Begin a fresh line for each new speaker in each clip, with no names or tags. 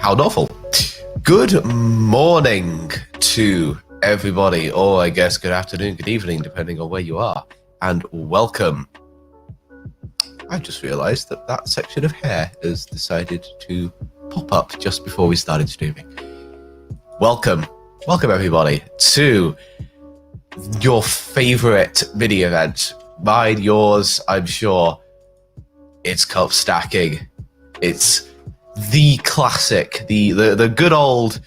How awful. Good morning to everybody, or I guess good afternoon, good evening, depending on where you are, and welcome. I just realised that that section of hair has decided to pop up just before we started streaming. Welcome everybody to your favourite mini event. Mine, yours, I'm sure. It's cup stacking. It's the classic, the good old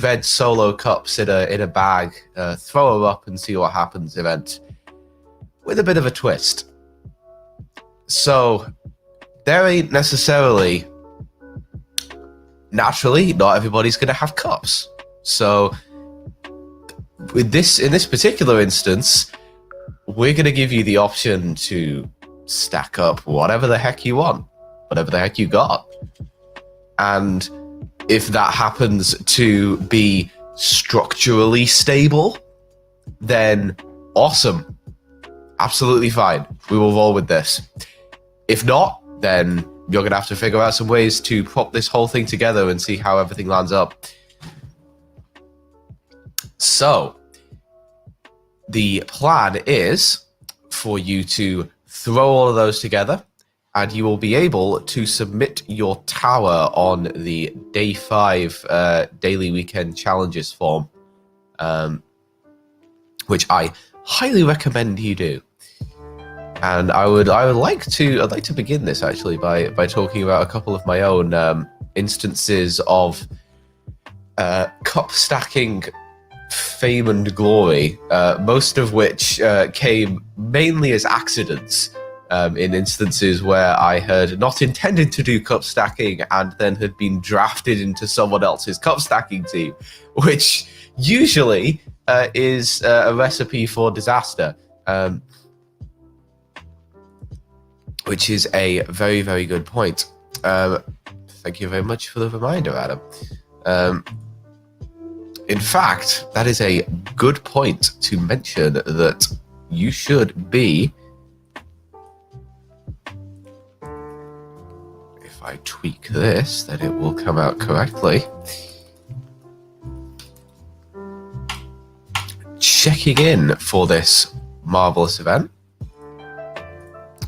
red solo cups in a bag, throw them up and see what happens event, with a bit of a twist. So there ain't necessarily, naturally, not everybody's gonna have cups. So with this, in this particular instance, we're gonna give you the option to stack up whatever the heck you want, whatever the heck you got. And if that happens to be structurally stable, then awesome. Absolutely fine. We will roll with this. If not, then you're going to have to figure out some ways to prop this whole thing together and see how everything lands up. So, the plan is for you to throw all of those together, and you will be able to submit your tower on the day 5 daily weekend challenges form, which I highly recommend you do. And I'd like to begin this actually by talking about a couple of my own instances of cup stacking fame and glory, most of which came mainly as accidents, in instances where I had not intended to do cup stacking and then had been drafted into someone else's cup stacking team, which usually is a recipe for disaster, which is a very, very good point. Thank you very much for the reminder, Adam. In fact, that is a good point to mention that you should be, if I tweak this, then it will come out correctly, checking in for this marvelous event.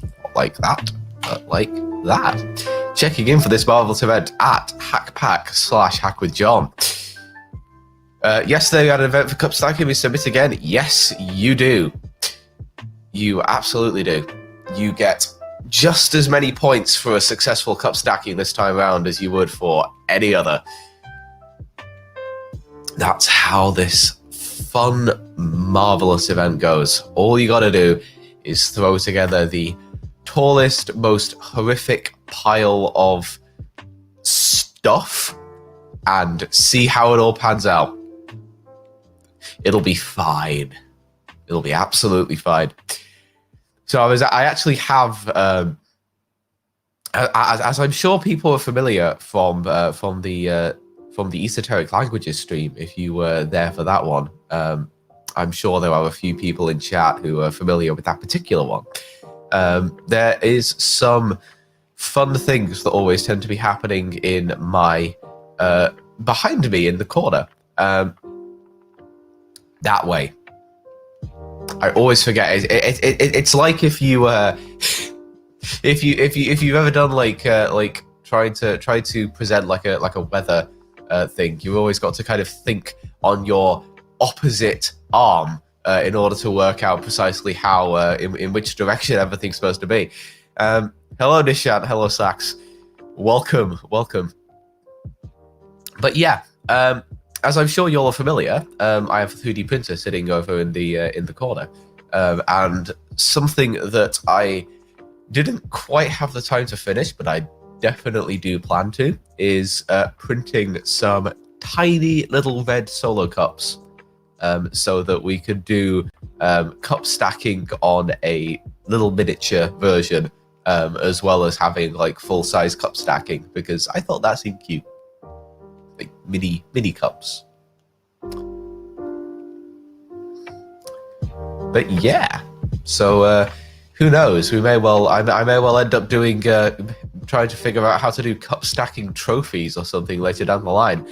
Not like that, but like that. Checking in for this marvelous event at hackpack/hackwithjohn. Yesterday we had an event for cup stacking. We submit again. Yes, you do. You absolutely do. You get just as many points for a successful cup stacking this time around as you would for any other. That's how this fun, marvelous event goes. All you gotta do is throw together the tallest, most horrific pile of stuff and see how it all pans out. It'll be fine. It'll be absolutely fine. So I actually have, as I'm sure people are familiar from the Esoteric Languages stream, if you were there for that one, I'm sure there are a few people in chat who are familiar with that particular one. There is some fun things that always tend to be happening in my behind me in the corner. That way. I always forget. It's like if you if you've ever done like try to present like a weather thing, you've always got to kind of think on your opposite arm in order to work out precisely how in which direction everything's supposed to be. Hello Nishant, hello Sax, welcome. But yeah, as I'm sure you're all familiar, I have a 3D printer sitting over in the corner, and something that I didn't quite have the time to finish, but I definitely do plan to, is printing some tiny little red solo cups, so that we could do cup stacking on a little miniature version, as well as having like full-size cup stacking, because I thought that seemed cute. Like mini cups. But yeah, so who knows? I may well end up doing trying to figure out how to do cup stacking trophies or something later down the line.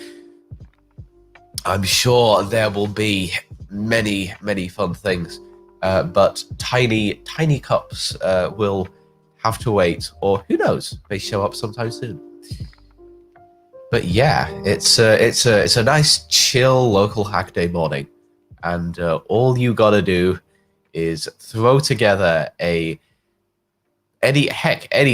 I'm sure there will be many, many fun things, but tiny cups will have to wait, or who knows, may show up sometime soon. But yeah, it's a nice chill local hack day morning, and all you gotta do is throw together any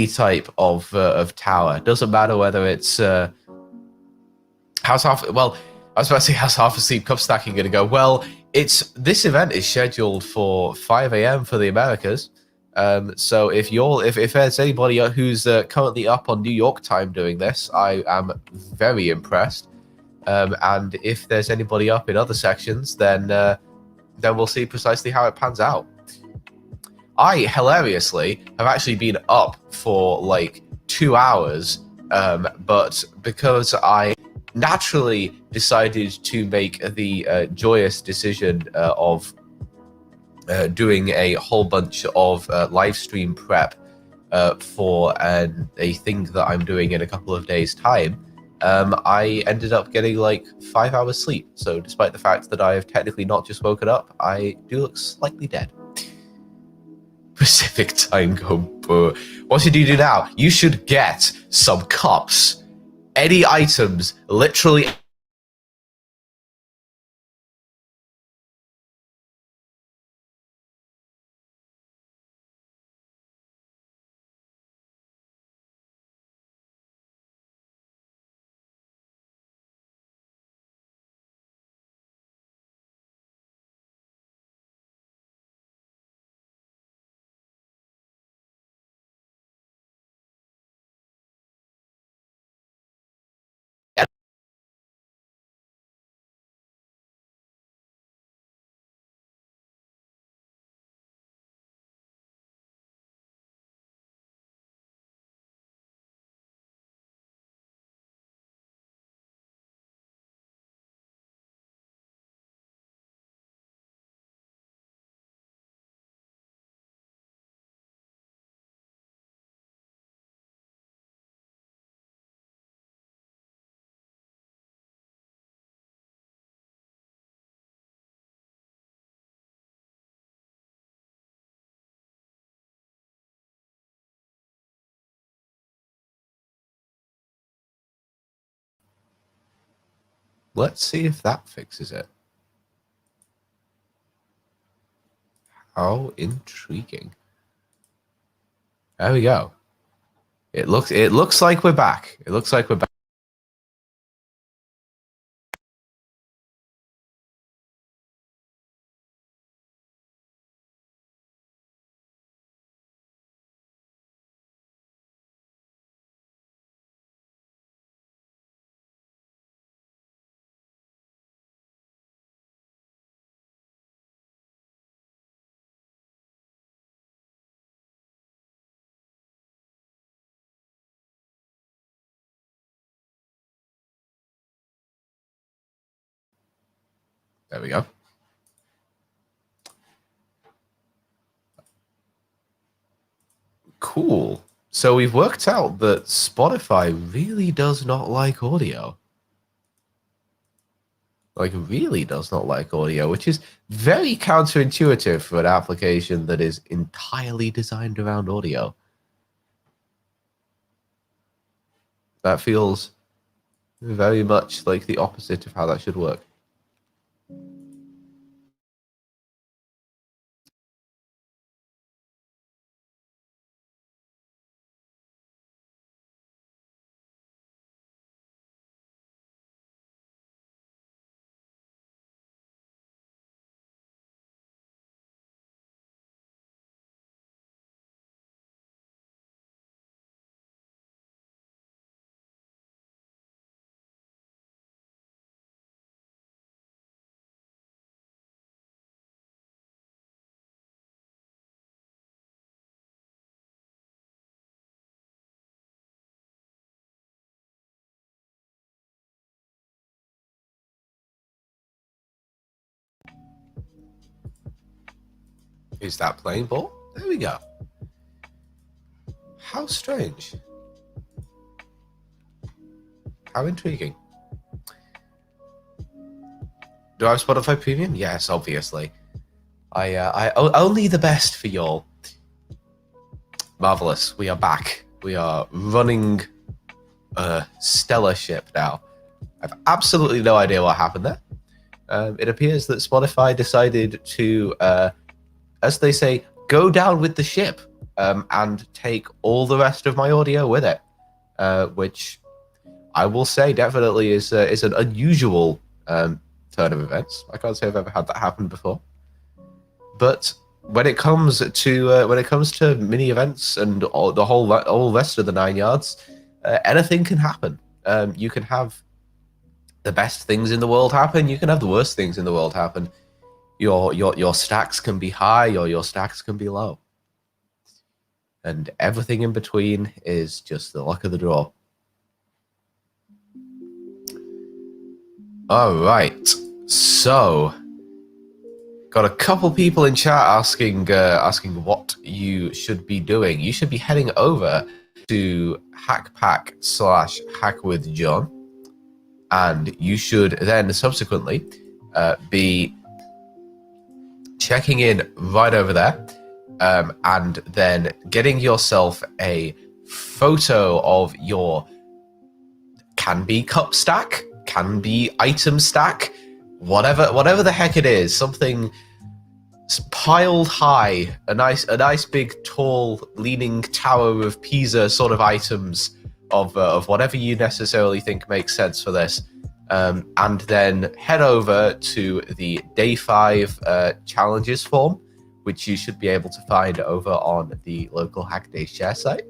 type of tower. Doesn't matter whether it's how's half. Well, I was about to say how's half asleep cup stacking going to go. Well, this event is scheduled for 5 a.m. for the Americas. So if there's anybody who's currently up on New York time doing this, I am very impressed. And if there's anybody up in other sections, then we'll see precisely how it pans out. I hilariously have actually been up for like 2 hours, but because I naturally decided to make the joyous decision of doing a whole bunch of live stream prep for a thing that I'm doing in a couple of days' time, I ended up getting like 5 hours sleep. So despite the fact that I have technically not just woken up, I do look slightly dead. Pacific time go boo. What should you do now? You should get some cups. Any items, literally. Let's see if that fixes it. How intriguing. There we go. It looks like we're back. It looks like we're back. There we go. Cool. So we've worked out that Spotify really does not like audio. Like, really does not like audio, which is very counterintuitive for an application that is entirely designed around audio. That feels very much like the opposite of how that should work. Is that playing ball? There we go. How strange. How intriguing. Do I have Spotify Premium? Yes, obviously. Only the best for y'all. Marvelous. We are back. We are running a stellar ship now. I've absolutely no idea what happened there. It appears that Spotify decided to, as they say, go down with the ship and take all the rest of my audio with it, which I will say definitely is an unusual turn of events. I can't say I've ever had that happen before. But when it comes to mini events and the whole rest of the 9 yards, anything can happen. You can have the best things in the world happen. You can have the worst things in the world happen. Your stacks can be high or your stacks can be low, and everything in between is just the luck of the draw. All right, so got a couple people in chat asking what you should be doing. You should be heading over to hackpack/hackwithjohn, and you should then subsequently be checking in right over there, and then getting yourself a photo of your, can be cup stack, can be item stack, whatever the heck it is, something piled high, a nice big tall leaning tower of Pisa sort of items of whatever you necessarily think makes sense for this, and then head over to the day 5 challenges form, which you should be able to find over on the local Hack Day share site,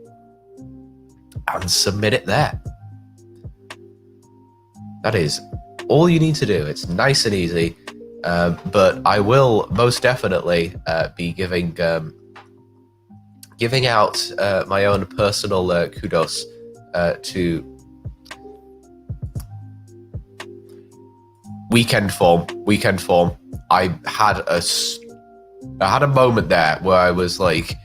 and submit it there. That is all you need to do. It's nice and easy, but I will most definitely be giving out my own personal kudos to Weekend Form. I had a moment there where I was like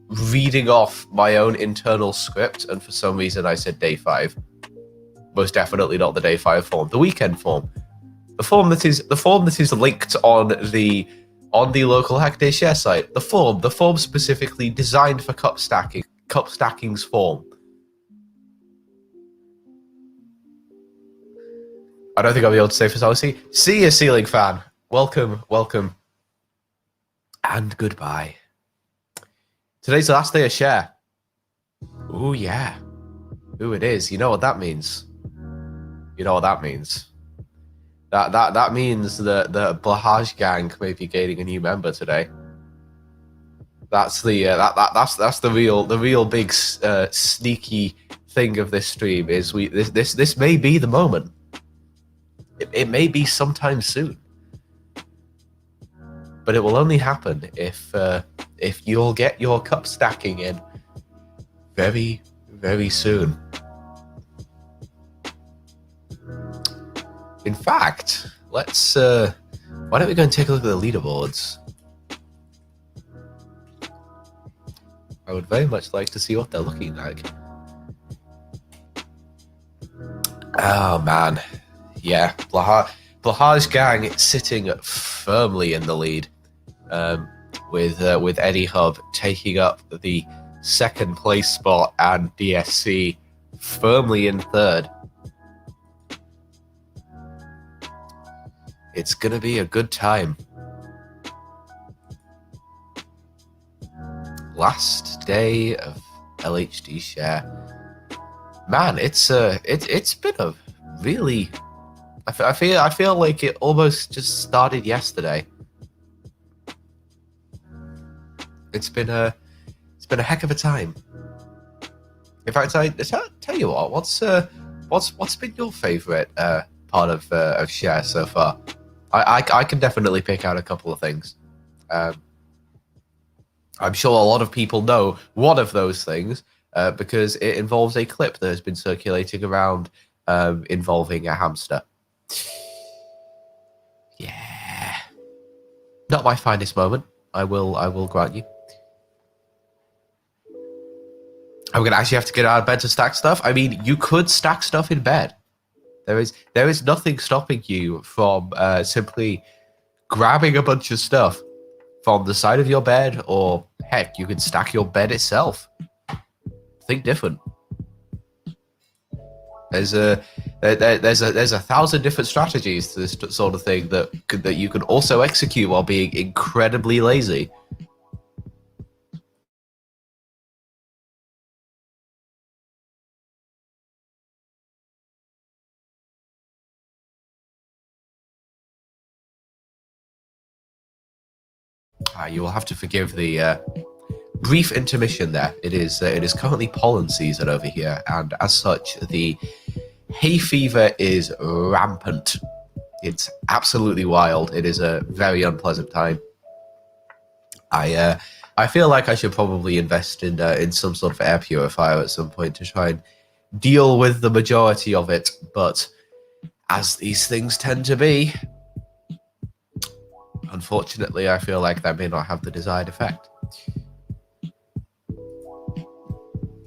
reading off my own internal script, and for some reason I said day 5. Most definitely not the day 5 form, the weekend form, the form that is linked on the local Hack Day share site. The form specifically designed for cup stacking's form. I don't think I'll be able to say fatality. See you, Ceiling Fan. Welcome, and goodbye. Today's the last day of share. Ooh, yeah. Ooh, it is. You know what that means. That means that Blahaj gang may be gaining a new member today. That's the that's the real big sneaky thing of this stream is this may be the moment. It may be sometime soon, but it will only happen if you'll get your cup stacking in very, very soon. In fact, let's why don't we go and take a look at the leaderboards? I would very much like to see what they're looking like. Oh man, yeah, Blahaj gang sitting firmly in the lead, with Eddie Hub taking up the 2nd place spot and DSC firmly in 3rd. It's gonna be a good time. Last day of LHD share. Man, it's been a really. I feel like it almost just started yesterday. It's been a heck of a time. In fact, I tell you what. What's been your favorite part of share so far? I can definitely pick out a couple of things. I'm sure a lot of people know one of those things because it involves a clip that has been circulating around involving a hamster. Yeah, not my finest moment. I will grant you. I'm gonna actually have to get out of bed to stack stuff. I mean, you could stack stuff in bed. There is nothing stopping you from simply grabbing a bunch of stuff from the side of your bed, or heck, you can stack your bed itself. Think different. There's a 1,000 different strategies to this sort of thing that you can also execute while being incredibly lazy. You will have to forgive the brief intermission there. It is currently pollen season over here, and as such, the hay fever is rampant. It's absolutely wild. It is a very unpleasant time. I feel like I should probably invest in some sort of air purifier at some point to try and deal with the majority of it, but as these things tend to be, unfortunately, I feel like that may not have the desired effect.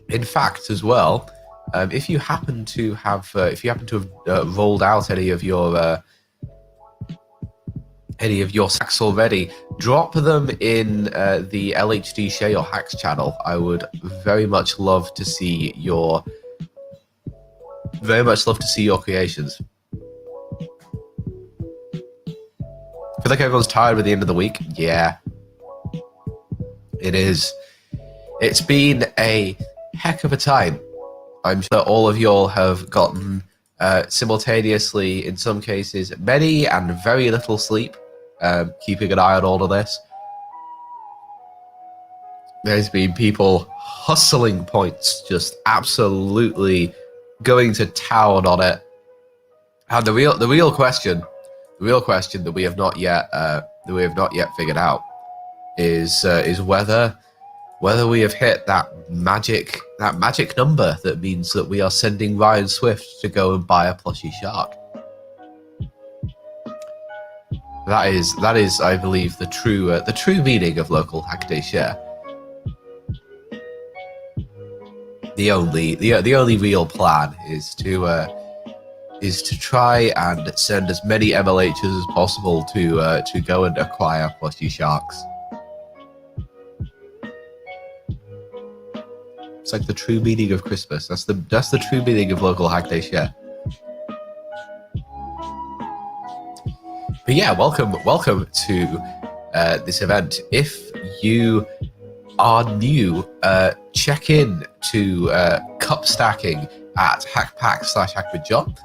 In fact, as well, if you happen to have rolled out any of your sacks already, drop them in the LHD Share Your Hacks channel. I would very much love to see your creations. I feel like everyone's tired at the end of the week. Yeah, it is. It's been a heck of a time. I'm sure all of y'all have gotten simultaneously, in some cases, many and very little sleep, keeping an eye on all of this. There's been people hustling points, just absolutely going to town on it. And the real question that we have not yet figured out is whether we have hit that magic number that means that we are sending Ryan Swift to go and buy a plushie shark. That is, I believe, the true meaning of local Hack Day Share. The only real plan is to try and send as many MLHs as possible to go and acquire plushie sharks. It's like the true meaning of Christmas. That's the true meaning of local Hack Day Share. But yeah, welcome to this event. If you are new, check in to cup stacking at hackpack/hackwithjohn.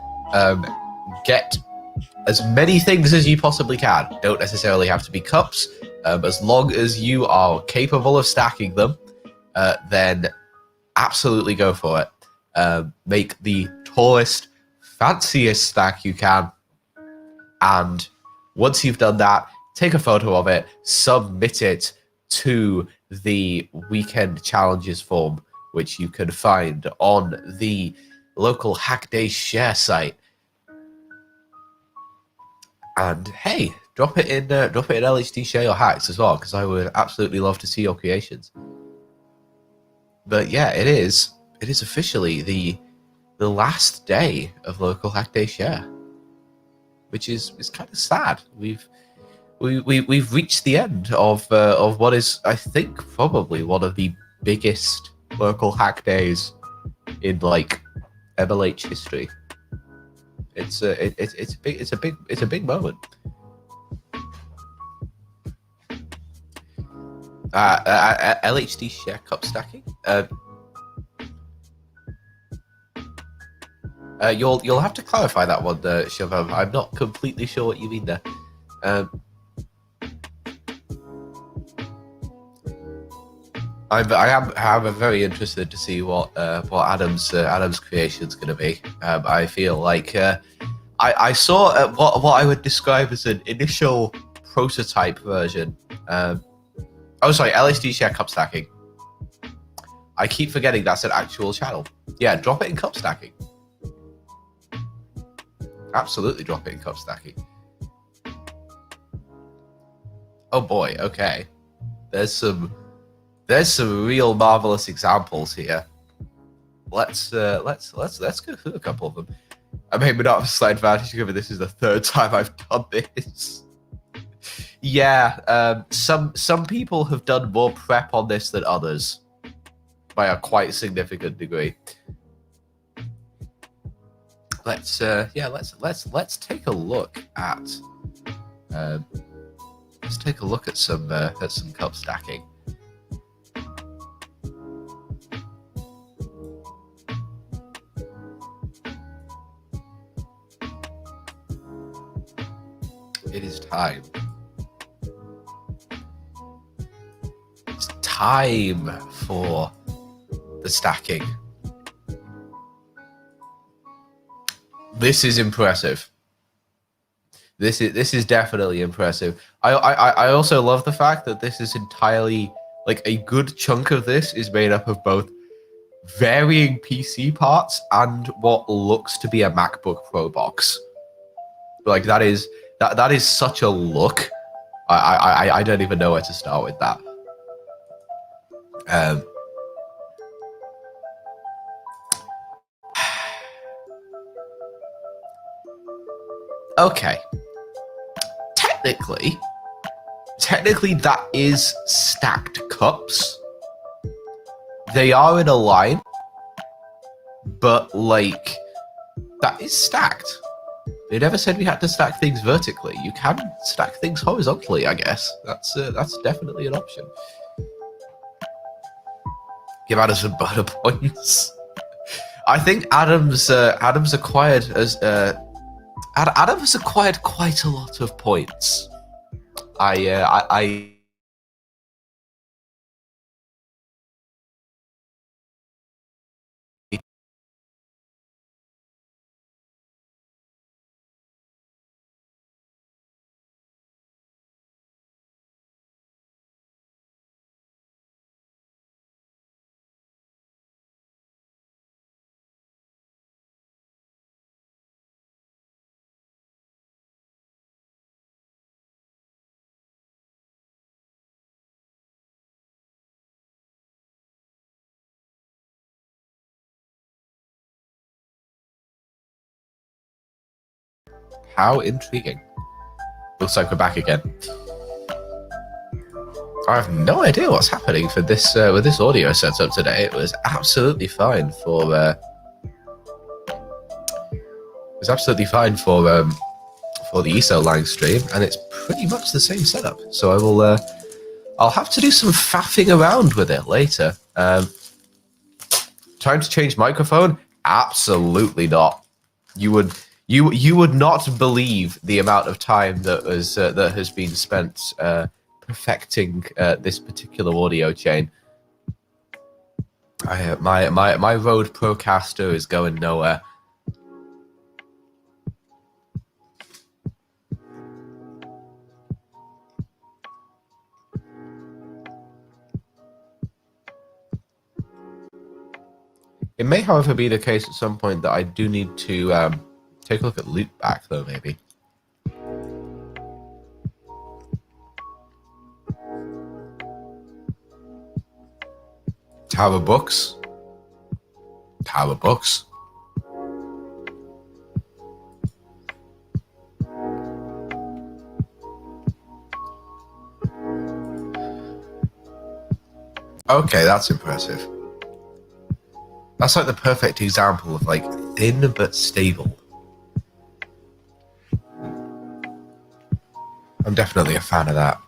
Get as many things as you possibly can. Don't necessarily have to be cups. As long as you are capable of stacking them, then absolutely go for it. Make the tallest, fanciest stack you can, and once you've done that, take a photo of it, submit it to the weekend challenges form, which you can find on the local Hack Day Share site. And hey, drop it in LHD Share Your Hacks as well, because I would absolutely love to see your creations. But yeah, it is officially the last day of local Hack Day Share, which is kind of sad. We've reached the end of what is, I think, probably one of the biggest local hack days in like MLH history. It's a big moment. LHD Share cup stacking. You'll have to clarify that one, Shavam. I'm not completely sure what you mean there. I'm very interested to see what Adam's creation's going to be. I feel like I saw what I would describe as an initial prototype version. LHD Share cup stacking. I keep forgetting that's an actual channel. Yeah, drop it in cup stacking. Absolutely drop it in cup stacking. Oh boy, okay. There's some real marvelous examples here. Let's go through a couple of them. I maybe not have a slight advantage given this is the third time I've done this. Yeah, some people have done more prep on this than others by a quite significant degree. Let's take a look at some cup stacking. It is time. It's time for the stacking. This is impressive. This is definitely impressive. I also love the fact that this is entirely, like, a good chunk of this is made up of both varying PC parts and what looks to be a MacBook Pro box. Like, that is such a look. I don't even know where to start with that. Okay. Technically that is stacked cups. They are in a line, but, like, that is stacked. They never said we had to stack things vertically. You can stack things horizontally, I guess. That's definitely an option. Give Adam some bonus points. I think Adam's acquired Adam has acquired quite a lot of points. How intriguing. Looks like we're back again. I have no idea what's happening for this with this audio setup today. It was absolutely fine for the ESO line stream, and it's pretty much the same setup. So I'll have to do some faffing around with it later. Time to change microphone? Absolutely not. You would not believe the amount of time that has been spent perfecting this particular audio chain. My Rode Procaster is going nowhere. It may, however, be the case at some point that I do need to take a look at Loopback, though, maybe. Tower Books. Tower Books. Okay, that's impressive. That's like the perfect example of, like, thin but stable. I'm definitely a fan of that.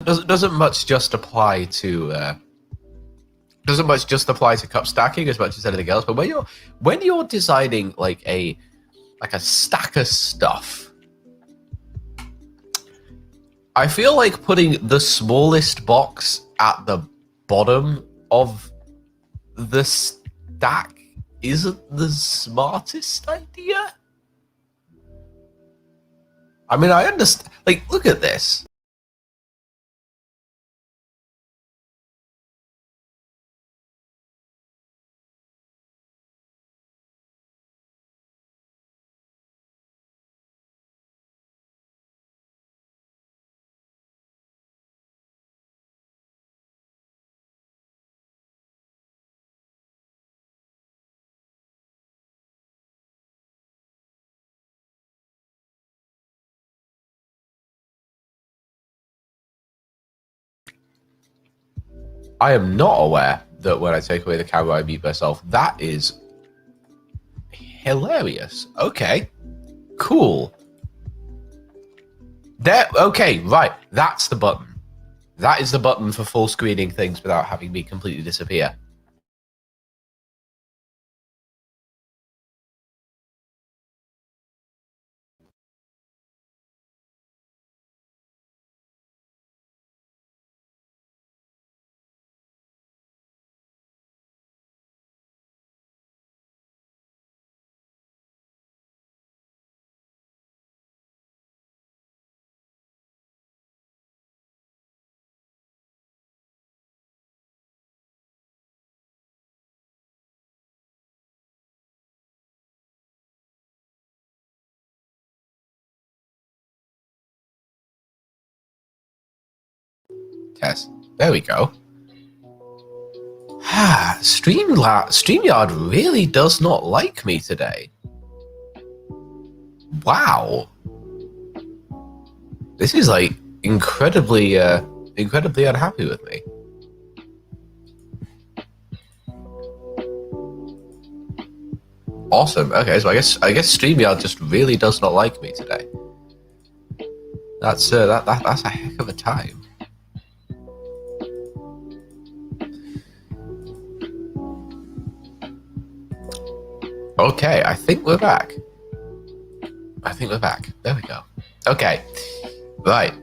doesn't much just apply to cup stacking as much as anything else. But when you're designing like a stack of stuff, I feel like putting the smallest box at the bottom of the stack isn't the smartest idea. I mean, I understand. Like, look at this. I am not aware that when I take away the camera, I mute myself. That is hilarious. Okay, cool. There. Okay, right. That's the button. That is the button for full screening things without having me completely disappear. Test. There we go. StreamYard really does not like me today. Wow. This is like incredibly unhappy with me. Awesome. Okay, so I guess StreamYard just really does not like me today. That's that's a heck of a time. Okay, I think we're back. There we go. Okay, right.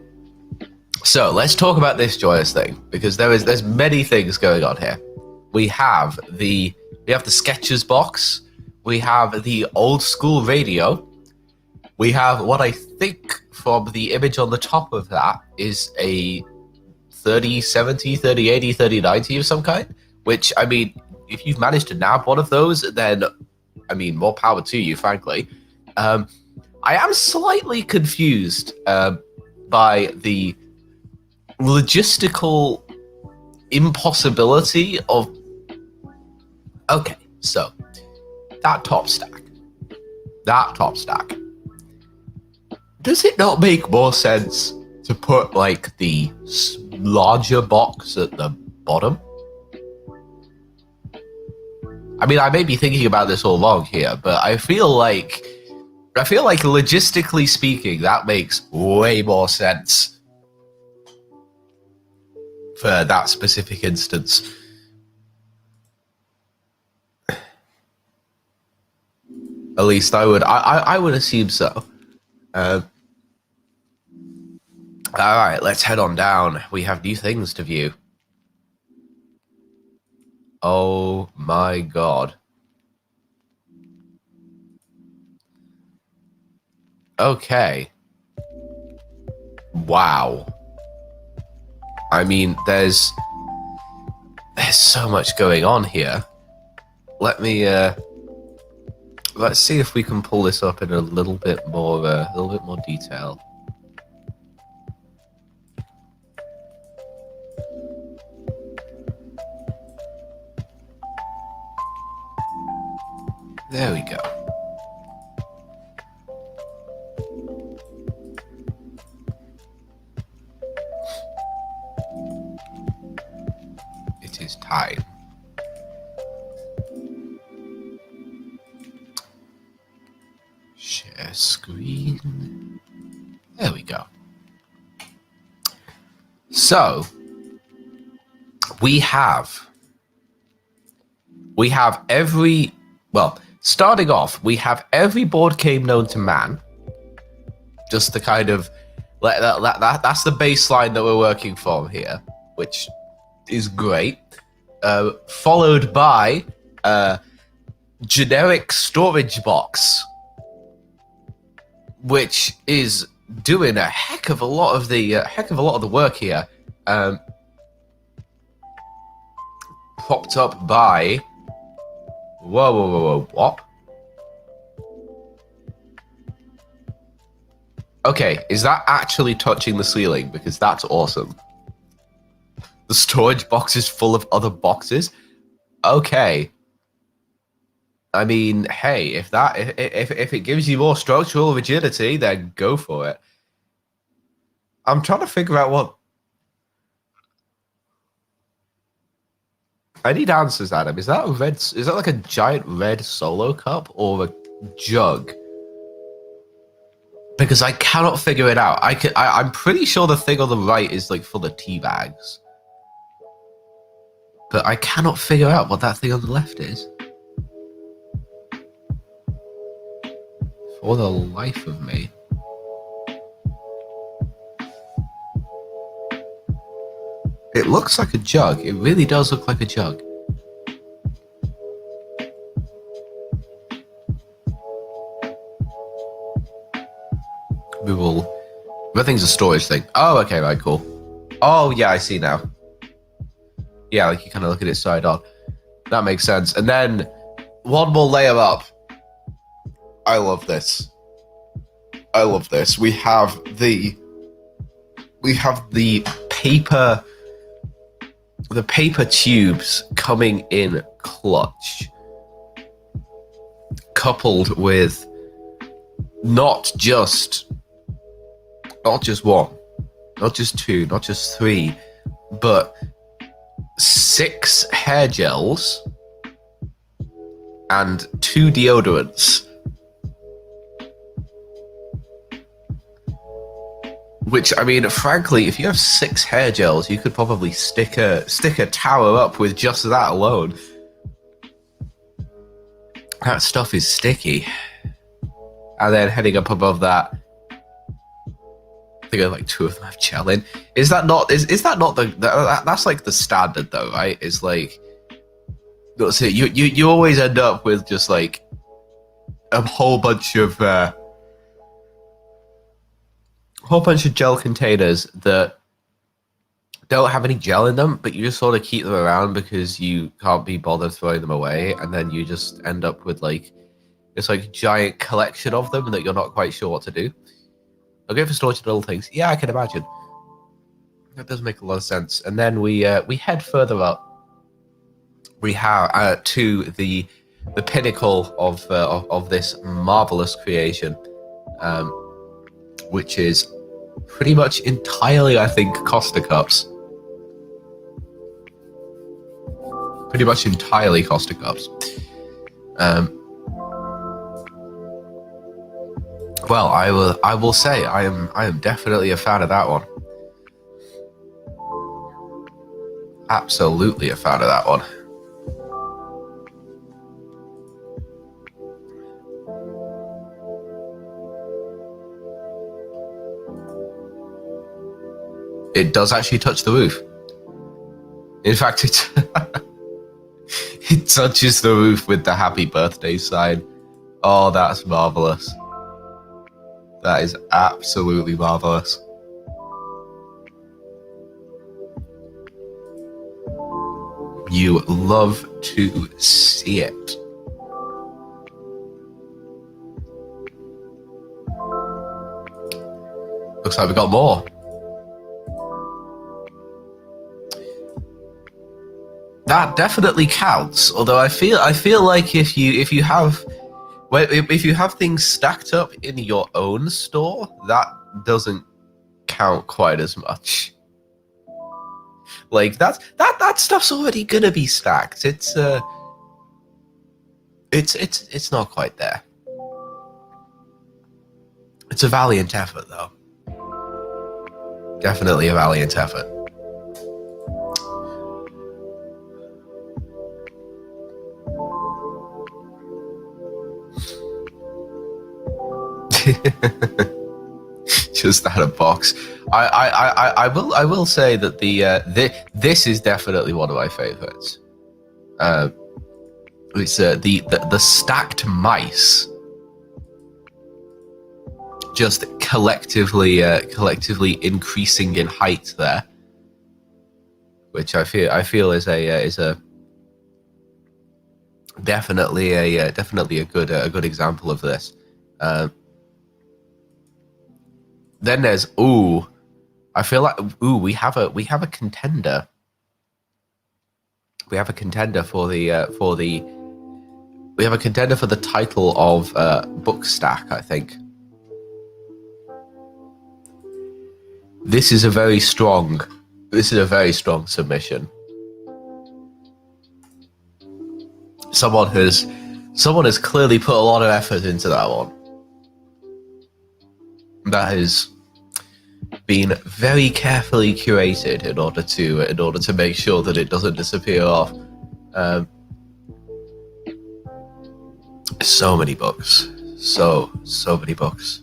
So let's talk about this joyous thing because there's many things going on here. We have the Skechers box. We have the old school radio. We have what I think from the image on the top of that is a 3070, 3080, 3090 of some kind. Which, I mean, if you've managed to nab one of those, then I mean, more power to you, frankly. I am slightly confused by the logistical impossibility of. Okay, so that top stack. Does it not make more sense to put like the larger box at the bottom? I mean, I may be thinking about this all wrong here, but I feel like logistically speaking, that makes way more sense for that specific instance. At least I would assume so. All right, let's head on down. We have new things to view. Oh my god. Okay. Wow. I mean, there's so much going on here. Let's see if we can pull this up in a little bit more detail. There we go. It is time. Share screen. There we go. So we have every, well, starting off, we have every board game known to man. Just the kind of that's the baseline that we're working from here, which is great. Followed by generic storage box, which is doing a heck of a lot of the work here. Propped up by whoa, what? Okay, is that actually touching the ceiling? Because that's awesome. The storage box is full of other boxes. Okay. I mean, hey, if it gives you more structural rigidity, then go for it. I'm trying to figure out what. I need answers, Adam. Is that a red? Is that like a giant red Solo cup or a jug? Because I cannot figure it out. I'm pretty sure the thing on the right is like full of tea bags, but I cannot figure out what that thing on the left is. For the life of me. It looks like a jug. It really does look like a jug. We will. Everything's a storage thing. Oh, okay, right, cool. Oh, yeah, I see now. Yeah, like you kind of look at it side on. That makes sense. And then one more layer up. I love this. I love this. We have the paper. The paper tubes coming in clutch, coupled with not just one, not just two, not just three, but 6 hair gels and 2 deodorants. Which, I mean, frankly, if you have 6 hair gels, you could probably stick a tower up with just that alone. That stuff is sticky. And then heading up above that, I think like 2 of them have gel in. Is that not that's like the standard though, right? It's like, let's say you always end up with just like a whole bunch of gel containers that don't have any gel in them, but you just sort of keep them around because you can't be bothered throwing them away, and then you just end up with like this like giant collection of them that you're not quite sure what to do. Okay, for storage little things. Yeah, I can imagine. That does make a lot of sense. And then we head further up. We have to the pinnacle of this marvelous creation, which is pretty much entirely, I think, Costa cups. Pretty much entirely Costa cups. Well, I will say I am definitely a fan of that one. Absolutely a fan of that one. It does actually touch the roof. In fact, it touches the roof with the happy birthday sign. Oh, that's marvelous. That is absolutely marvelous. You love to see it. Looks like we got more. That definitely counts. Although I feel like if you have things stacked up in your own store, that doesn't count quite as much. Like that stuff's already gonna be stacked. It's not quite there. It's a valiant effort, though. Definitely a valiant effort. Just out of box. I will say that this is definitely one of my favorites. It's the stacked mice, just collectively increasing in height there, which I feel is a definitely a good example of this. Then there's I feel like we have a contender. We have a contender for the title of book stack, I think. This is a very strong submission. Someone has clearly put a lot of effort into that one. That has been very carefully curated in order to make sure that it doesn't disappear off. So many books, so many books.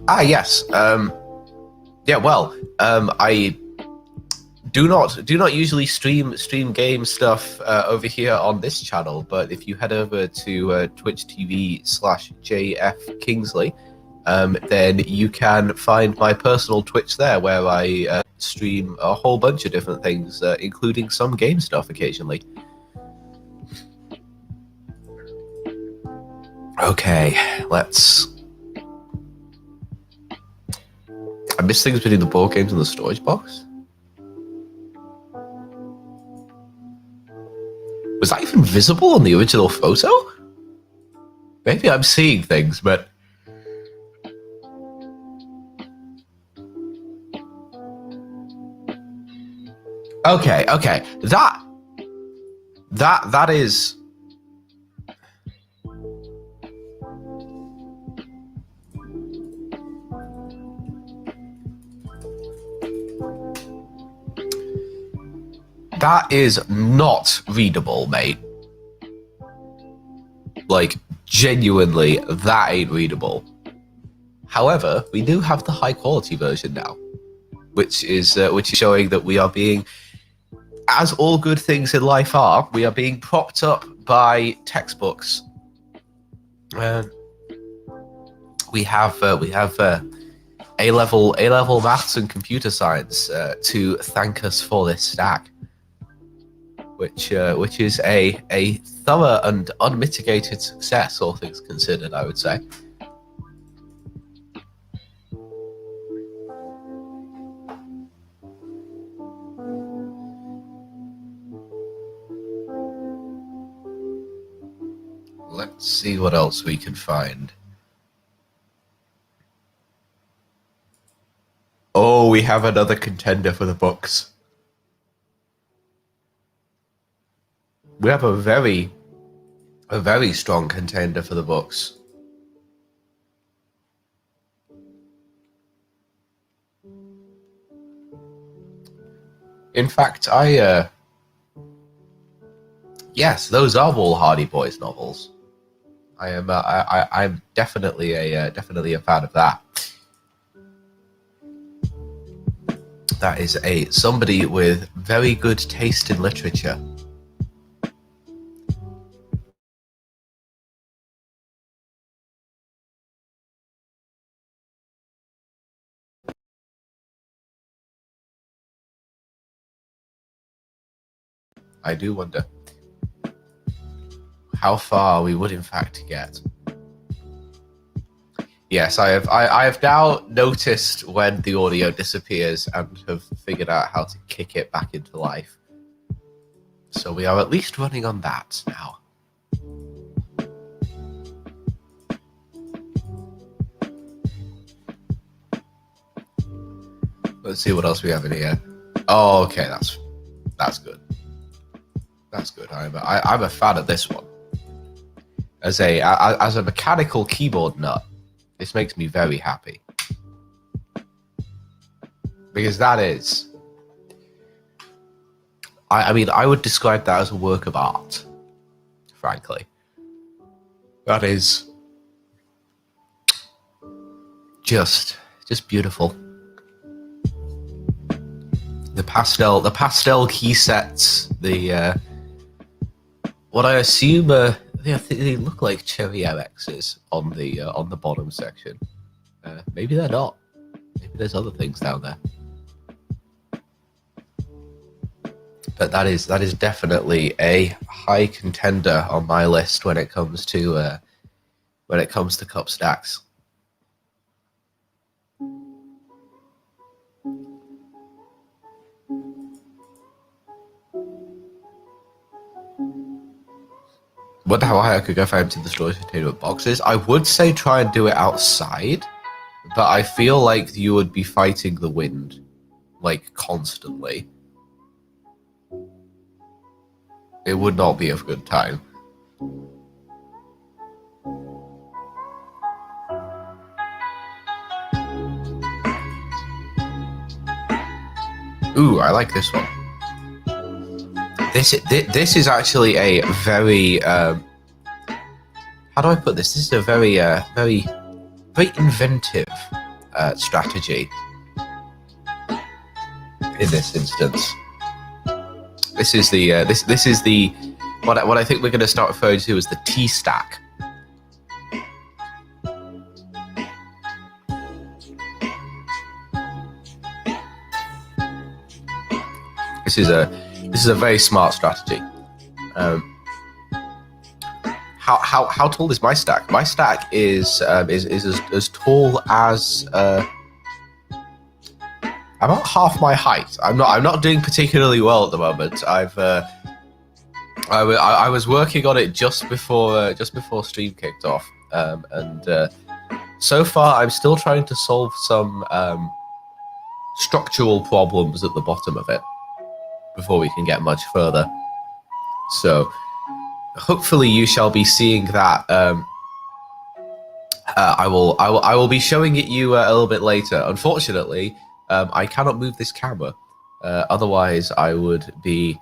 Yes. Yeah. Well, I do not usually stream game stuff over here on this channel, but if you head over to Twitch TV/JF Kingsley, then you can find my personal Twitch there, where I stream a whole bunch of different things, including some game stuff occasionally. Okay, let's. I miss things between the board games and the storage box. Was that even visible on the original photo? Maybe I'm seeing things, but... Okay. That is... That is not readable, mate. Like, genuinely, that ain't readable. However, we do have the high quality version now, which is showing that we are being, as all good things in life are, we are being propped up by textbooks. We have A-level maths and computer science to thank us for this stack. Which is a thorough and unmitigated success, all things considered, I would say. Let's see what else we can find. Oh, we have another contender for the books. We have a very strong contender for the books. In fact, yes, those are Wall Hardy Boys novels. I'm definitely a fan of that. That is somebody with very good taste in literature. I do wonder how far we would in fact get. Yes, I have now noticed when the audio disappears and have figured out how to kick it back into life. So we are at least running on that now. Let's see what else we have in here. Oh, okay, that's good. That's good. I'm a fan of this one. As a mechanical keyboard nut, this makes me very happy. Because that is I mean, I would describe that as a work of art, frankly. That is just beautiful. The pastel key sets, what I assume they look like cherry LXs on the bottom section. Maybe they're not. Maybe there's other things down there. But that is definitely a high contender on my list when it comes to cup stacks. Wonder how high I could go if I emptied the storage container with boxes. I would say try and do it outside, but I feel like you would be fighting the wind, like, constantly. It would not be a good time. Ooh, I like this one. This is actually a very how do I put this? This is a very very inventive strategy in this instance. This is the this is the what I think we're going to start referring to as the T stack. This is a very smart strategy. How tall is my stack? My stack is as tall as about half my height. I'm not doing particularly well at the moment. I was working on it just before stream kicked off, and so far I'm still trying to solve some structural problems at the bottom of it before we can get much further. So hopefully you shall be seeing that. I will be showing it you a little bit later. Unfortunately, I cannot move this camera. Otherwise, I would be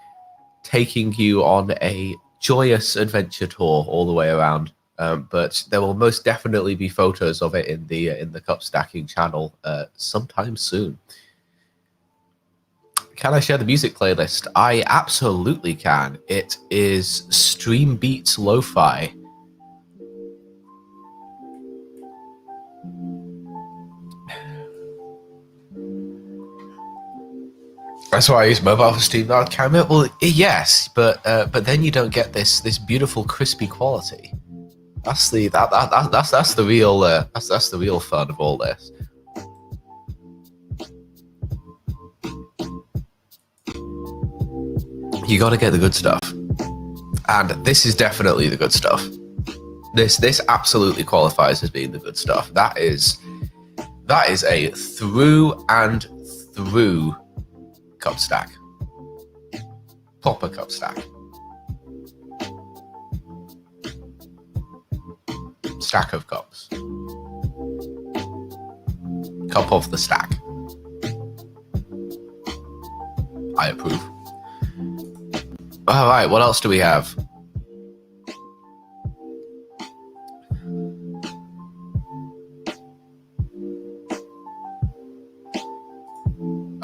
taking you on a joyous adventure tour all the way around. But there will most definitely be photos of it in the cup stacking channel sometime soon. Can I share the music playlist? I absolutely can. It is Stream Beats Lo-Fi. That's why I use mobile for Stream Now camera. Well, yes, but then you don't get this beautiful crispy quality. That's the that's the real that's the real fun of all this. You got to get the good stuff, and this is definitely the good stuff. This absolutely qualifies as being the good stuff. That is a through and through cup stack, proper cup stack, stack of cups, cup of the stack. I approve. All right, what else do we have?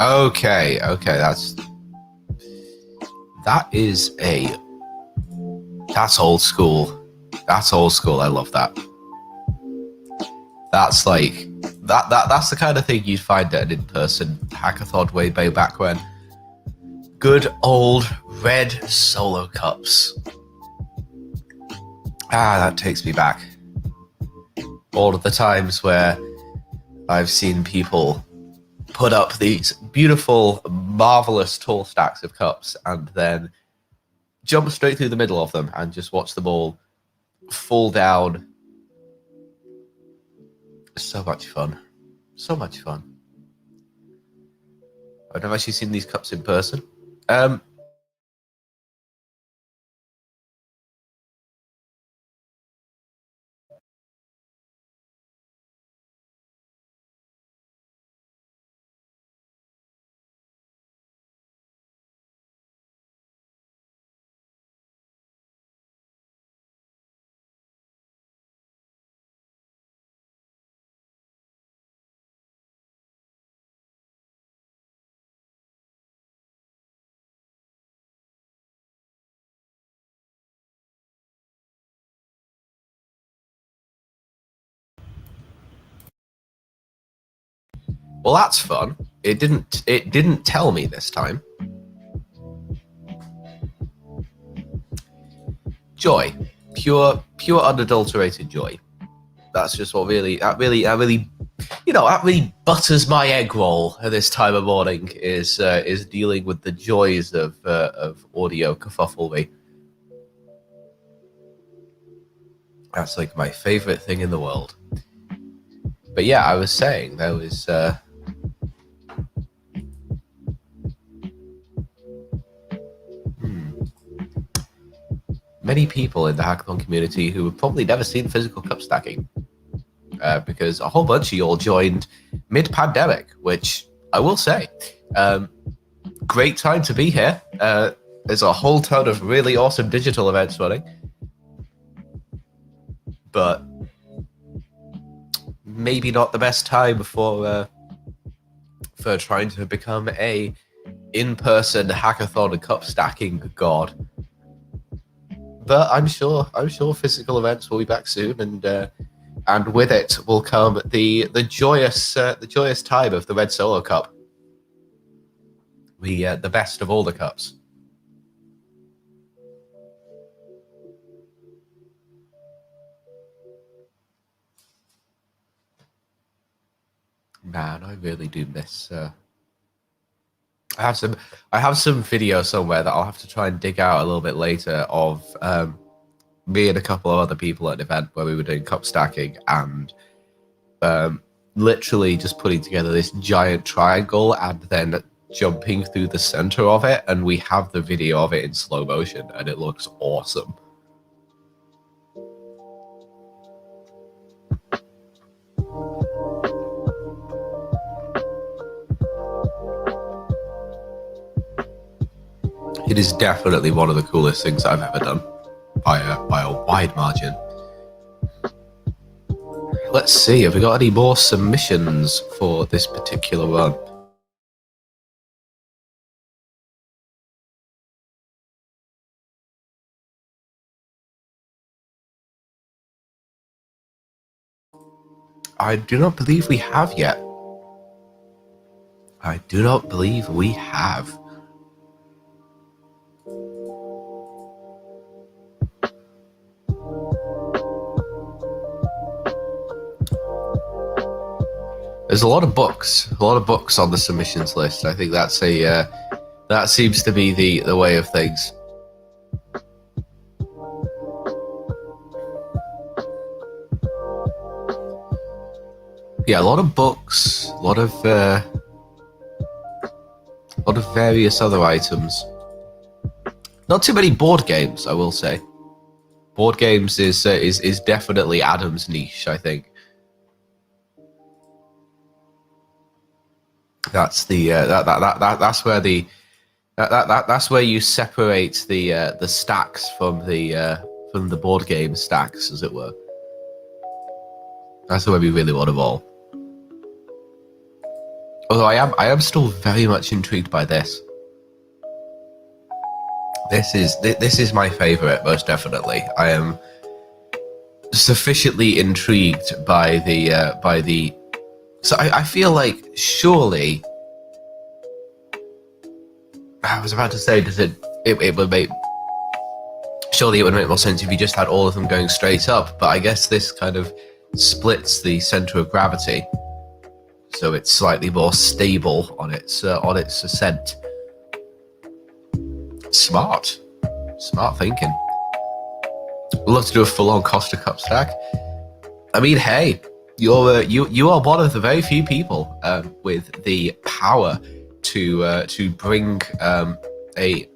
Okay, that's old school. That's old school. I love that. That's like that's the kind of thing you'd find at an in-person hackathon way back when. Good old red solo cups. That takes me back. All of the times where I've seen people put up these beautiful, marvelous tall stacks of cups and then jump straight through the middle of them and just watch them all fall down. So much fun. So much fun. I've never actually seen these cups in person. Well, that's fun. It didn't tell me this time. Joy. Pure unadulterated joy. That's just what that really butters my egg roll at this time of morning is dealing with the joys of audio kerfufflery. That's like my favorite thing in the world. But yeah, I was saying there was many people in the hackathon community who have probably never seen physical cup stacking. Because a whole bunch of you all joined mid-pandemic, which I will say, great time to be here. There's a whole ton of really awesome digital events running, but maybe not the best time for trying to become a in-person hackathon and cup stacking god. But I'm sure physical events will be back soon, and with it will come the joyous time of the Red Solo Cup, the best of all the cups. Man, I really do miss. I have some video somewhere that I'll have to try and dig out a little bit later of me and a couple of other people at an event where we were doing cup stacking and literally just putting together this giant triangle and then jumping through the center of it, and we have the video of it in slow motion and it looks awesome. It is definitely one of the coolest things I've ever done by a wide margin. Let's see, have we got any more submissions for this particular run? I do not believe we have yet. I do not believe we have. There's a lot of books on the submissions list. I think that's that seems to be the way of things. Yeah, a lot of books, a lot of various other items. Not too many board games, I will say. Board games is definitely Adam's niche, I think. That's the that's where that's where you separate the stacks from the board game stacks, as it were. That's where we really want them all. Although I am still very much intrigued by this. This is my favorite, most definitely. I am sufficiently intrigued by the. So I feel like surely. I was about to say, it would make. Surely it would make more sense if you just had all of them going straight up, but I guess this kind of splits the center of gravity, so it's slightly more stable on its ascent. Smart thinking. I'd love to do a full-on Costa Cup stack. I mean, hey, you are one of the very few people with the power to bring a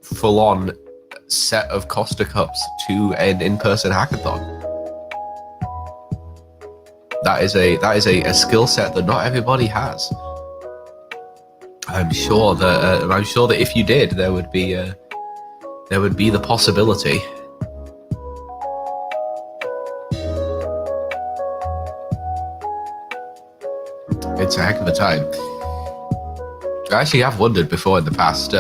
full-on set of Costa Cups to an in-person hackathon. That is a skill set that not everybody has. I'm sure that if you did, there would be the possibility. It's a heck of a time. I actually have wondered before in the past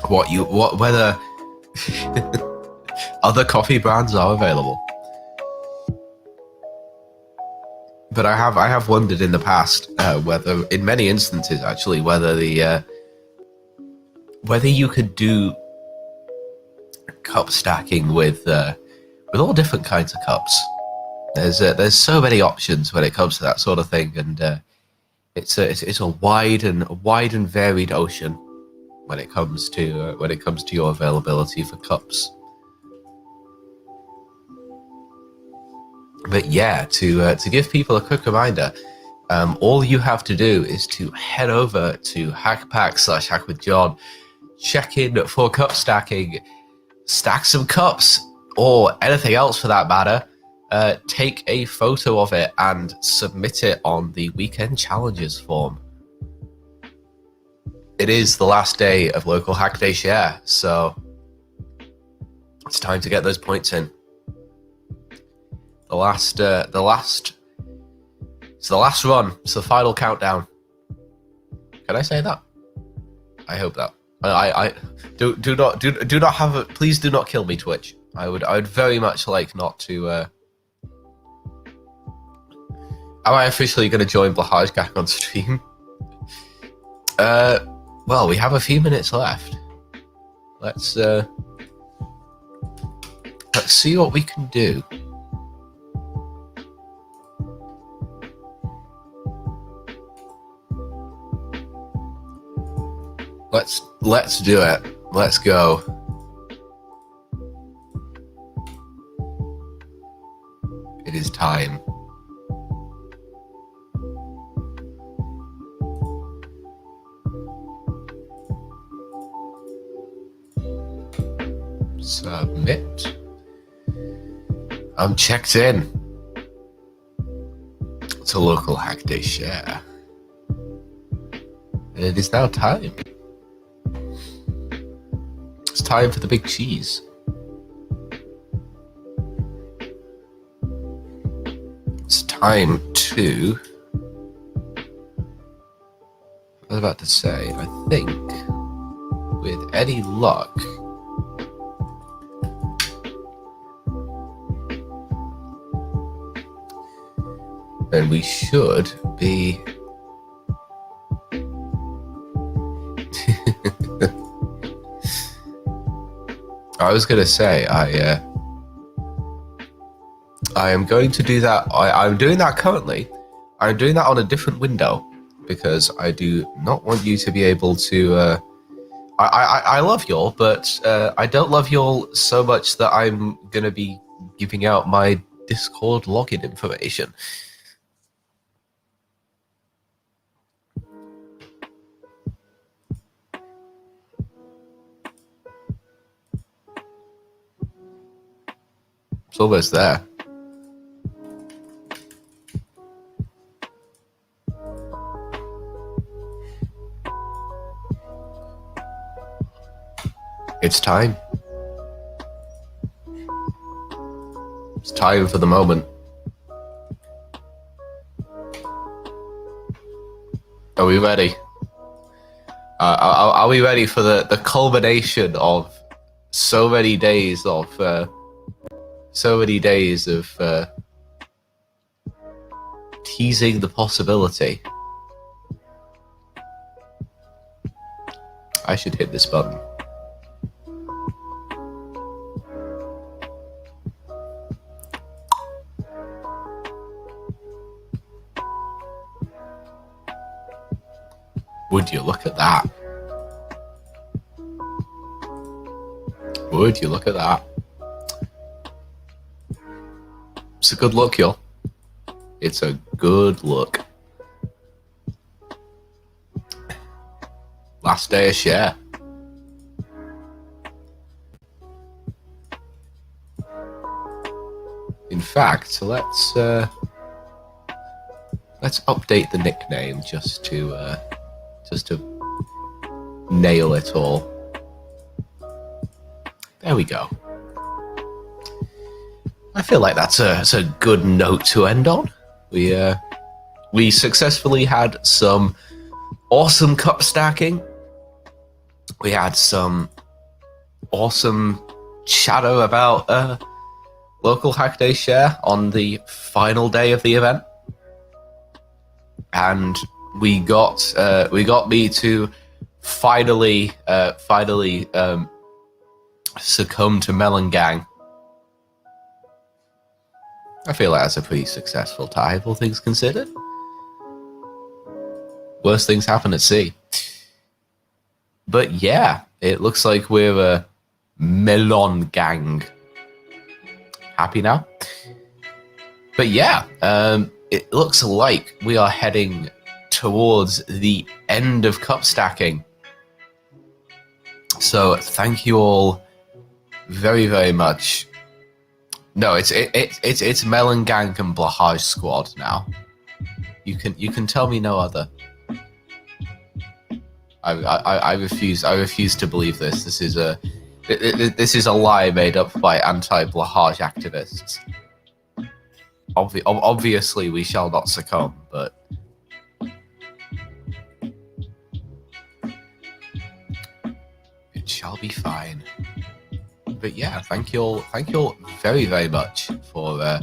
whether other coffee brands are available. but I have wondered in the past whether, in many instances, actually, whether whether you could do cup stacking with all different kinds of cups. There's so many options when it comes to that sort of thing, and it's a wide and varied ocean when it comes to your availability for cups. But yeah, to give people a quick reminder, all you have to do is to head over to hackpack/hackwithjohn, check in for cup stacking, stack some cups, or anything else for that matter. Take a photo of it and submit it on the weekend challenges form. It is the last day of local Hack Day Share, so it's time to get those points in. It's the last run. It's the final countdown. Can I say that? I hope that. I do not have it. Please do not kill me, Twitch. I would very much like not to. Am I officially going to join Blahajgak on stream? Well, we have a few minutes left. Let's see what we can do. Let's do it. Let's go. It is time. Submit. I'm checked in to local Hack Day Share. And it is now time. It's time for the big cheese. It's time to... I was about to say, I think, with any luck, then we should be... I was going to say, I am going to do that. I'm doing that currently. I'm doing that on a different window because I do not want you to be able to... I love y'all, but I don't love y'all so much that I'm going to be giving out my Discord login information. It's almost there. It's time. It's time for the moment. Are we ready? Are we ready for the culmination of so many days of teasing the possibility? I should hit this button. Would you look at that? Would you look at that? It's a good look, y'all. It's a good look. Last day of share. In fact, let's update the nickname just to nail it all. There we go. I feel like that's a good note to end on. We successfully had some awesome cup stacking. We had some awesome chatter about local Hack Day Share on the final day of the event. and we got me to finally succumb to Melon Gang. I feel like that's a pretty successful time, all things considered. Worst things happen at sea. But yeah, it looks like we're a Melon Gang. Happy now? But yeah, it looks like we are heading towards the end of cup stacking. So thank you all very, very much. No, it's Melon Gang and Blahaj Squad now. You can tell me no other. I refuse to believe this. This is a lie made up by anti-Blahaj activists. Obviously, we shall not succumb, but it shall be fine. But yeah, thank you all very, very much for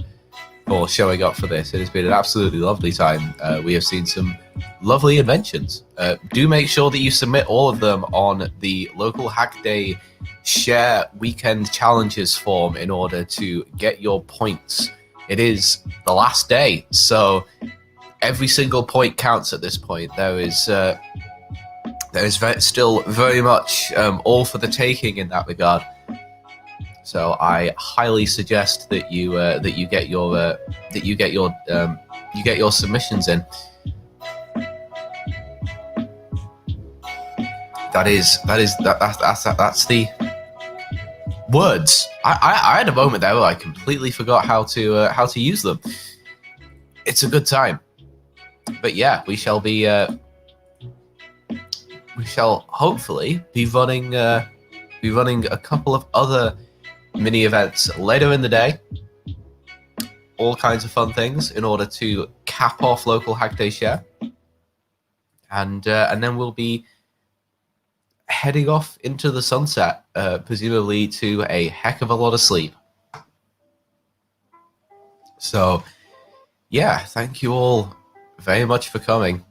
showing up for this. It has been an absolutely lovely time. We have seen some lovely inventions. Do make sure that you submit all of them on the local Hack Day Share Weekend Challenges form in order to get your points. It is the last day, so every single point counts at this point. There is still very much all for the taking in that regard. So I highly suggest that you get your submissions in. That's the words. I had a moment there where I completely forgot how to use them. It's a good time. But yeah, we shall hopefully be running a couple of other mini events later in the day. All kinds of fun things in order to cap off local Hack Day Share. And then we'll be heading off into the sunset, presumably to a heck of a lot of sleep. So, yeah, thank you all very much for coming.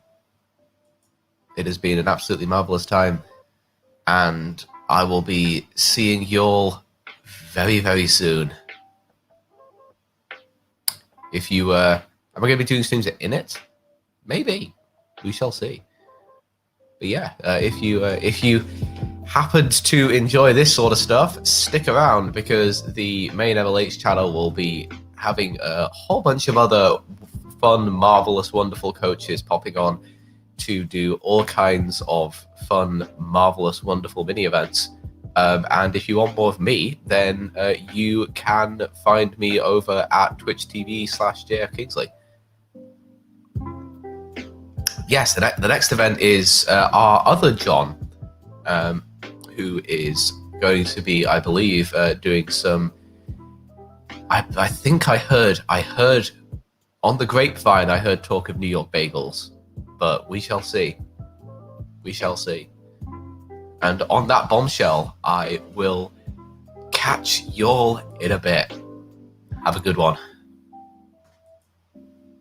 It has been an absolutely marvelous time, and I will be seeing you all very, very soon. If you, am I going to be doing streams in it? Maybe. We shall see. But yeah, if you happened to enjoy this sort of stuff, stick around, because the main LH channel will be having a whole bunch of other fun, marvelous, wonderful coaches popping on to do all kinds of fun, marvelous, wonderful mini events. And if you want more of me, then you can find me over at twitch.tv/JF Kingsley. Yes, the next event is our other John, who is going to be, I believe, doing some. I think I heard on the grapevine. I heard talk of New York bagels, but we shall see. We shall see. And on that bombshell, I will catch y'all in a bit. Have a good one.